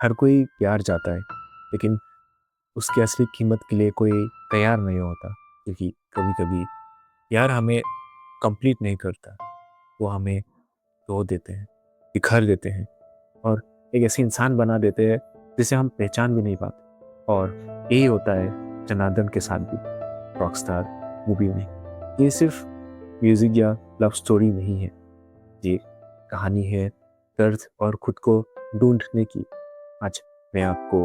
हर कोई प्यार चाहता है, लेकिन उसकी असली कीमत के लिए कोई तैयार नहीं होता, क्योंकि कभी कभी प्यार हमें कंप्लीट नहीं करता। वो हमें तोड़ देते हैं, बिखर देते हैं और एक ऐसे इंसान बना देते हैं जिसे हम पहचान भी नहीं पाते। और यही होता है जनार्दन के साथ भी रॉकस्टार मूवी में। ये सिर्फ म्यूजिक या लव स्टोरी नहीं है, ये कहानी है दर्द और खुद को ढूंढने की। आज मैं आपको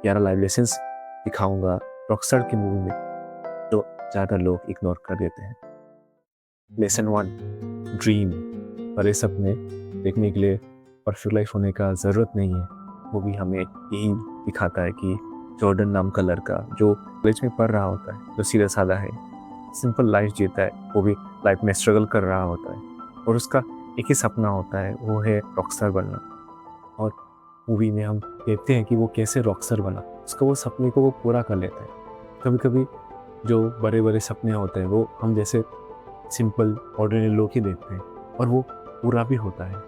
11 लाइव लेसन्स दिखाऊंगा रॉकस्टार की मूवी में, जो ज़्यादा लोग इग्नोर कर देते हैं। Lesson 1, dream. बड़े सपने देखने के लिए परफेक्ट लाइफ होने का ज़रूरत नहीं है। मूवी हमें यही दिखाता है कि जॉर्डन नाम का लड़का जो कॉलेज में पढ़ रहा होता है, जो सीधा साधा है, सिंपल लाइफ जीता है, वो भी लाइफ में स्ट्रगल कर रहा होता है और उसका एक ही सपना होता है, वो है रॉकस्टार बनना। और मूवी में हम देखते हैं कि वो कैसे रॉकस्टार बना, उसका वो सपने को वो पूरा कर लेता है। कभी कभी जो बड़े बड़े सपने होते हैं वो हम जैसे सिंपल ऑर्डिनरी लोग ही देखते हैं और वो पूरा भी होता है।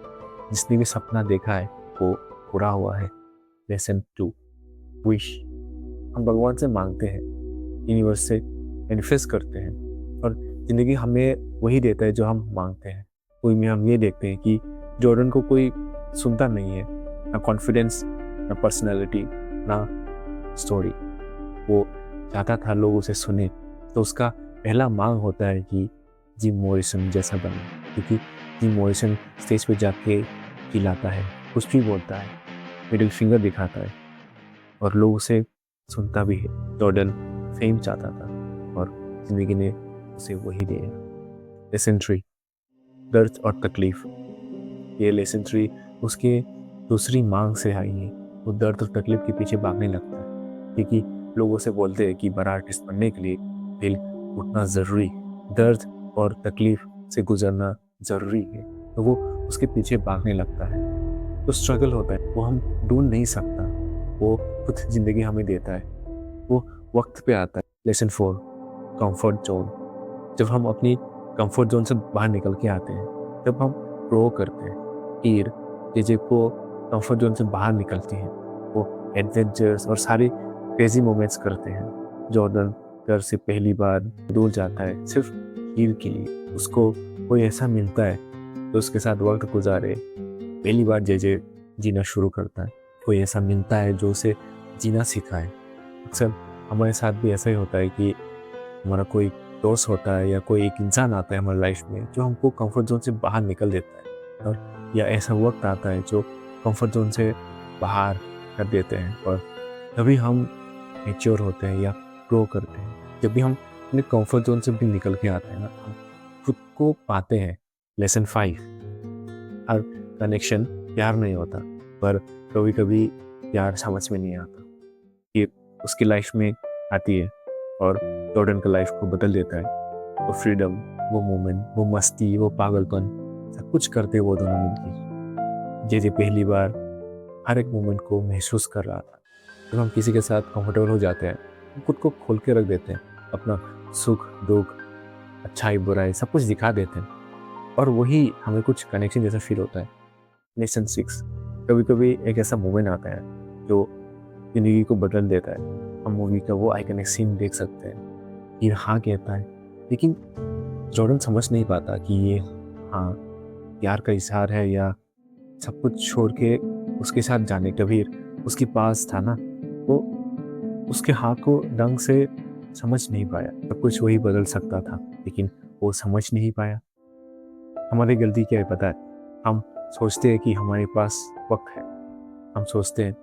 जिसने भी सपना देखा है वो पूरा हुआ है। Lesson 2, wish. हम भगवान से मांगते हैं, यूनिवर्स से मैनिफेस्ट करते हैं और ज़िंदगी हमें वही देता है जो हम मांगते हैं। मूवी में हम ये देखते हैं कि जॉर्डन को कोई सुनता नहीं है, ना कॉन्फिडेंस, ना पर्सनैलिटी, ना स्टोरी। वो चाहता था लोग उसे सुने, तो उसका पहला मांग होता है कि जिम मॉरिसन जैसा बने, क्योंकि जिम मॉरिसन स्टेज पे जाके चिल्लाता है, कुछ भी बोलता है, मिडिल फिंगर दिखाता है और लोग उसे सुनता भी है। जॉर्डन फेम चाहता था और जिंदगी ने उसे वही दिया। लेसन 3, दर्द और तकलीफ। ये लेसन 3 उसके दूसरी मांग से आई है। वो दर्द और तकलीफ के पीछे भागने लगता है, क्योंकि लोग उसे बोलते हैं कि बड़ा आर्टिस्ट बनने के लिए दिल उतना ज़रूरी है, दर्द और तकलीफ से गुजरना ज़रूरी है, तो वो उसके पीछे भागने लगता है। तो स्ट्रगल होता है, वो हम ढूंढ नहीं सकता, वो खुद ज़िंदगी हमें देता है, वो वक्त पे आता है। Lesson 4, comfort zone. जब हम अपनी कंफर्ट जोन से बाहर निकल के आते हैं, तब हम ग्रो करते हैं। हीर जेजे को कंफर्ट जोन से बाहर निकलती हैं, वो एडवेंचर्स और सारे क्रेजी मोमेंट्स करते हैं। जॉर्डन घर से पहली बार दूर जाता है सिर्फ हीर के लिए। उसको कोई ऐसा मिलता है तो उसके साथ वक्त गुजारे। पहली बार जेजे जीना शुरू करता है, कोई ऐसा मिलता है जो उसे जीना सिखाए। अक्सर हमारे साथ भी ऐसा ही होता है कि हमारा कोई दोस्त होता है या कोई एक इंसान आता है हमारी लाइफ में जो हमको कंफर्ट जोन से बाहर निकल देता है, और या ऐसा वक्त आता है जो कंफर्ट जोन से बाहर कर देते हैं, और तभी हम मैच्योर होते हैं या ग्रो करते हैं। जब भी हम अपने कंफर्ट जोन से भी निकल के आते हैं ना, हम खुद को पाते हैं। लेसन 5, हर कनेक्शन प्यार नहीं होता, पर कभी कभी प्यार समझ में नहीं आता। ये उसकी लाइफ में आती है और जॉर्डन का लाइफ को बदल देता है। वो फ्रीडम, वो मोमेंट, वो मस्ती, वो पागलपन, सब कुछ करते वो दोनों मिलकर। जे पहली बार हर एक मोमेंट को महसूस कर रहा था। जब हम किसी के साथ कंफर्टेबल हो जाते हैं, हम खुद को खोल के रख देते हैं, अपना सुख दुख, अच्छाई बुराई सब कुछ दिखा देते हैं, और वही हमें कुछ कनेक्शन जैसा फील होता है। लेसन 6, कभी कभी एक ऐसा मोमेंट आता है जो जिंदगी को बदल देता है। हम मूवी का वो आइकनिक सीन देख सकते हैं। ये हाँ कहता है, लेकिन जॉर्डन समझ नहीं पाता कि ये हाँ प्यार का इजहार है या सब कुछ छोड़ के उसके साथ जाने। कबीर उसके पास था ना, वो उसके हाँ को ढंग से समझ नहीं पाया। सब कुछ वही बदल सकता था, लेकिन वो समझ नहीं पाया। हमारी गलती क्या है पता है? हम सोचते हैं कि हमारे पास वक्त है, हम सोचते हैं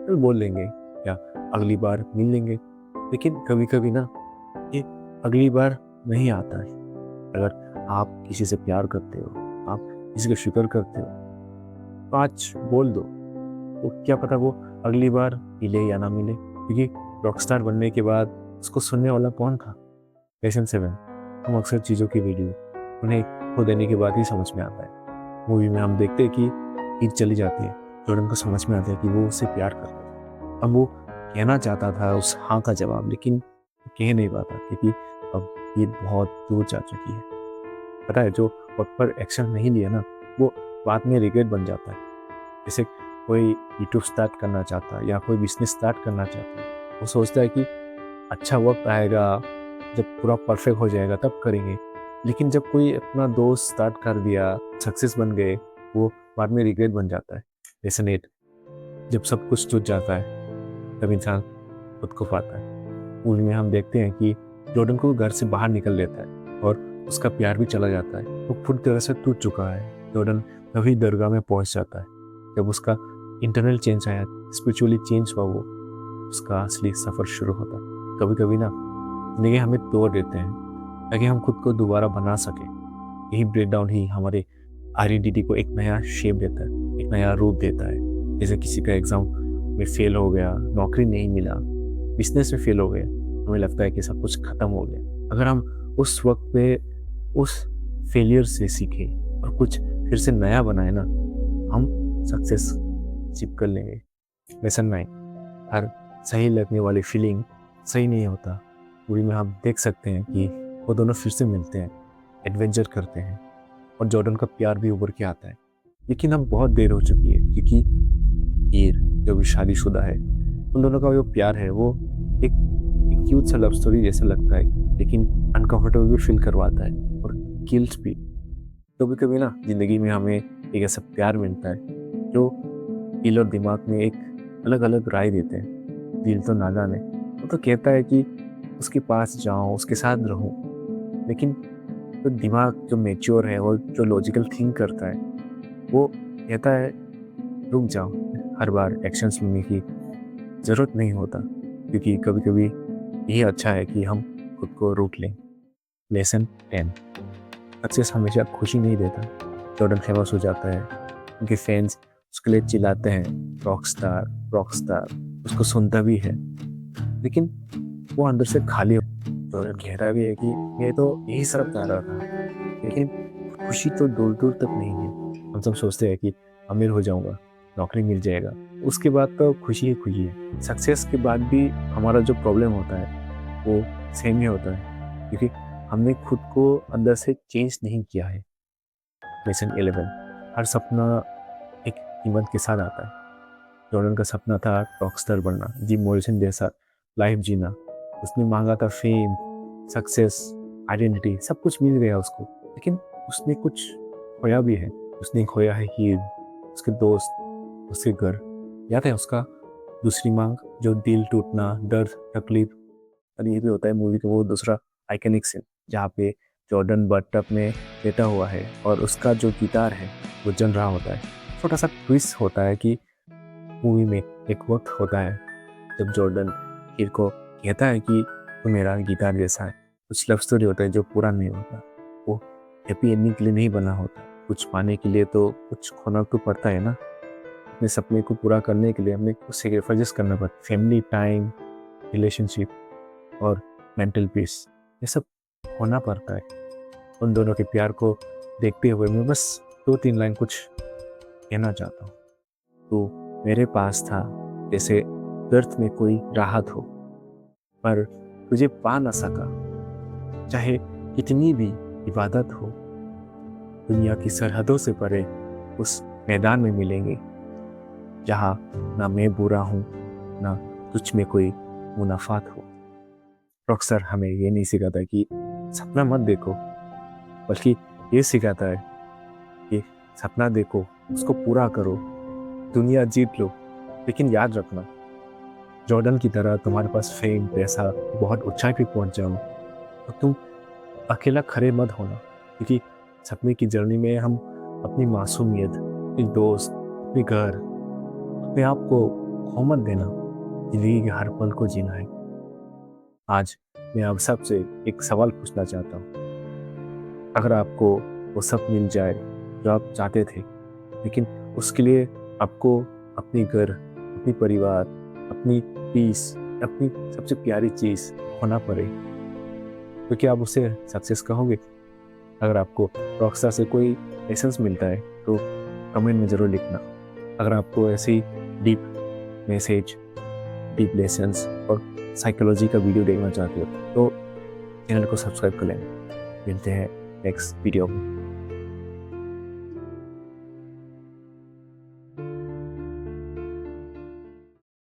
कल बोल लेंगे या अगली बार मिल लेंगे, लेकिन कभी कभी ना ये अगली बार नहीं आता है। अगर आप किसी से प्यार करते हो, आप किसी का शुक्र करते हो, तो आज बोल दो, तो क्या पता वो अगली बार मिले या ना मिले, क्योंकि रॉकस्टार बनने के बाद उसको सुनने वाला कौन था। लेसन 7, हम अक्सर चीज़ों की वैल्यू उन्हें खो देने के बाद ही समझ में आता है। मूवी में हम देखते हैं कि ईद चली जाती है, जॉर्डन को समझ में आता है कि वो उससे प्यार करता है। अब वो कहना चाहता था उस हाँ का जवाब, लेकिन वो कह नहीं पाता, क्योंकि अब ईद बहुत दूर जा चुकी है। पता है, जो वक्त पर एक्शन नहीं लिया ना, वो बाद में रिग्रेट बन जाता है। जैसे कोई यूट्यूब स्टार्ट करना चाहता है या कोई बिजनेस स्टार्ट करना चाहता है, वो सोचता है कि अच्छा वक्त आएगा, जब पूरा परफेक्ट हो जाएगा तब करेंगे। लेकिन जब कोई अपना दोस्त स्टार्ट कर दिया, सक्सेस बन गए, वो बाद में रिग्रेट बन जाता है। लेसन 8, जब सब कुछ टूट जाता है तब इंसान खुद को पाता है। मूवी में हम देखते हैं कि जॉर्डन को घर से बाहर निकल लेता है और उसका प्यार भी चला जाता है। वो पूरी तरह से टूट चुका है। जॉर्डन तभी दरगाह में पहुंच जाता है जब उसका इंटरनल चेंज आया, स्पिरिचुअली चेंज हुआ, वो उसका असली सफ़र शुरू होता है। कभी कभी ना जिंदगी हमें तोड़ देते हैं ताकि हम खुद को दोबारा बना सकें। यही ब्रेकडाउन ही हमारे आइडेंटिटी को एक नया शेप देता है, एक नया रूप देता है। जैसे किसी का एग्ज़ाम में फेल हो गया, नौकरी नहीं मिला, बिजनेस में फेल हो गया, हमें लगता है कि सब कुछ ख़त्म हो गया। अगर हम उस वक्त पे उस फेलियर से सीखें और कुछ फिर से नया बनाए ना, हम सक्सेस अचीव कर लेंगे। लेसन 9, हर सही लगने वाली फीलिंग सही नहीं होता। मूवी में हम देख सकते हैं कि वो दोनों फिर से मिलते हैं, एडवेंचर करते हैं और जॉर्डन का प्यार भी उभर के आता है। लेकिन अब बहुत देर हो चुकी है क्योंकि हीर जो भी शादीशुदा है, उन दोनों का जो प्यार है वो एक क्यूट सा लव स्टोरी जैसा लगता है, लेकिन अनकंफर्टेबल भी फील करवाता है और गिल्ट भी। कभी कभी ना जिंदगी में हमें एक ऐसा प्यार मिलता है जो दिल और दिमाग में एक अलग अलग राय देते हैं। दिल तो नादान है, वो तो कहता है कि उसके पास जाऊं, उसके साथ रहूं, लेकिन तो दिमाग जो मैच्योर है और जो लॉजिकल थिंक करता है वो कहता है रुक जाओ। हर बार एक्शंस लेने की ज़रूरत नहीं होता, क्योंकि कभी कभी यही अच्छा है कि हम खुद को रोक लें। लेसन 10, सक्सेस हमेशा खुशी नहीं देता। जॉर्डन फेमस हो जाता है, उनके फैंस उसके लिए चिल्लाते हैं रॉक स्टार रॉक स्टार, उसको सुनता भी है, लेकिन वो अंदर से खाली हो। जॉर्डन कहता भी है कि मैं तो यही सब चाह रहा था, लेकिन खुशी तो दूर दूर तक नहीं है। हम सब सोचते हैं कि अमीर हो जाऊंगा, नौकरी मिल जाएगा, उसके बाद तो खुशी ही खुशी है। सक्सेस के बाद भी हमारा जो प्रॉब्लम होता है वो सेम ही होता है, क्योंकि हमने खुद को अंदर से चेंज नहीं किया है। लेसन 11, हर सपना एक कीमत के साथ आता है। जॉर्डन का सपना था रॉकस्टार बनना, जिम मॉरिसन जैसा लाइफ जीना। उसने मांगा था फेम, सक्सेस, आइडेंटिटी, सब कुछ मिल गया उसको, लेकिन उसने कुछ खोया भी है। उसने खोया है हीर, उसके दोस्त, उसके घर। याद है उसका दूसरी मांग, जो दिल टूटना, दर्द, तकलीफ। और ये भी होता है मूवी का वो दूसरा आइकनिक सीन जहाँ पे जॉर्डन बर्टअप में लेटा हुआ है और उसका जो गिटार है वो जल रहा होता है। छोटा सा ट्विस्ट होता है कि मूवी में एक वक्त होता है जब जॉर्डन हीर को कहता है कि तो मेरा गिटार जैसा है। कुछ लव स्टोरी होता है जो पूरा नहीं होता, वो हैप्पी एंडिंग के लिए नहीं बना होता। कुछ पाने के लिए तो कुछ खोना तो पड़ता है ना। अपने सपने को पूरा करने के लिए हमें कुछ सेक्रीफाइस करना पड़ता है। फैमिली टाइम, रिलेशनशिप और मेंटल पीस, ये सब होना पड़ता है। उन दोनों के प्यार को देखते हुए मैं बस 2-3 लाइन कुछ कहना चाहता हूँ। तो मेरे पास था जैसे दर्द में कोई राहत हो, पर तुझे पा न सका। चाहे कितनी भी इबादत हो, दुनिया की सरहदों से परे उस मैदान में मिलेंगे जहाँ ना मैं बुरा हूँ ना तुझ में कोई मुनाफात हो। रॉकस्टार हमें ये नहीं सिखाता कि सपना मत देखो, बल्कि ये सिखाता है कि सपना देखो, उसको पूरा करो, दुनिया जीत लो। लेकिन याद रखना, जॉर्डन की तरह तुम्हारे पास फेम, पैसा, बहुत ऊंचाई पे पहुंच जाओ तो तुम अकेला खड़े मत होना, क्योंकि सपने की जर्नी में हम अपनी मासूमियत, अपने दोस्त, अपने घर, अपने आप को खो मत देना। जिंदगी के हर पल को जीना है। आज मैं आप सबसे एक सवाल पूछना चाहता हूँ। अगर आपको वो सब मिल जाए जो आप चाहते थे, लेकिन उसके लिए आपको अपनी घर, अपनी परिवार, अपनी पीस, अपनी सबसे प्यारी चीज़ खोना पड़े, तो क्या आप उसे सक्सेस कहोगे? अगर आपको रॉकस्टार से कोई लेसन्स मिलता है तो कमेंट में ज़रूर लिखना। अगर आपको ऐसी डीप मैसेज, डीप लेसन्स और साइकोलॉजी का वीडियो देखना चाहते हो तो चैनल को सब्सक्राइब कर लेना। मिलते हैं नेक्स्ट वीडियो में।